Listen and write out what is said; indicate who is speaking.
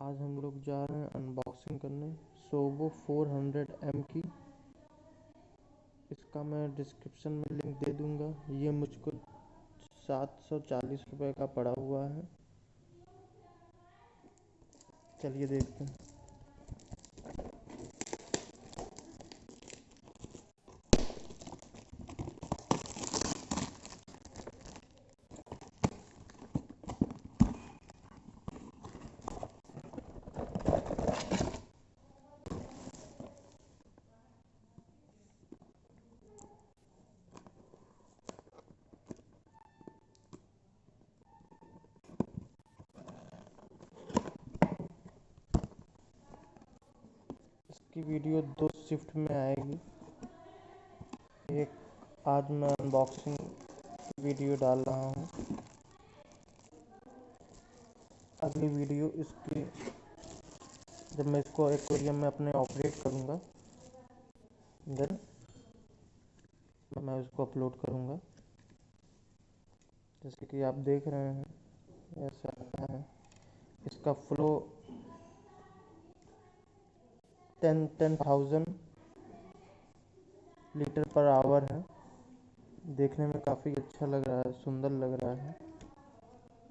Speaker 1: आज हम लोग जा रहे हैं अनबॉक्सिंग करने सोबो 400M की। इसका मैं डिस्क्रिप्शन में लिंक दे दूंगा। ये मुझको 740 रुपये का पड़ा हुआ है। चलिए देखते हैं। इसकी वीडियो 2 शिफ्ट में आएगी। एक आज मैं अनबॉक्सिंग वीडियो डाल रहा हूँ। अगली वीडियो इसकी जब मैं इसको एक्वेरियम में अपने ऑपरेट करूँगा देन मैं उसको अपलोड करूँगा। जैसे कि आप देख रहे हैं ऐसा आता है। इसका फ्लो 10,000 लीटर पर आवर है। देखने में काफ़ी अच्छा लग रहा है, सुंदर लग रहा है।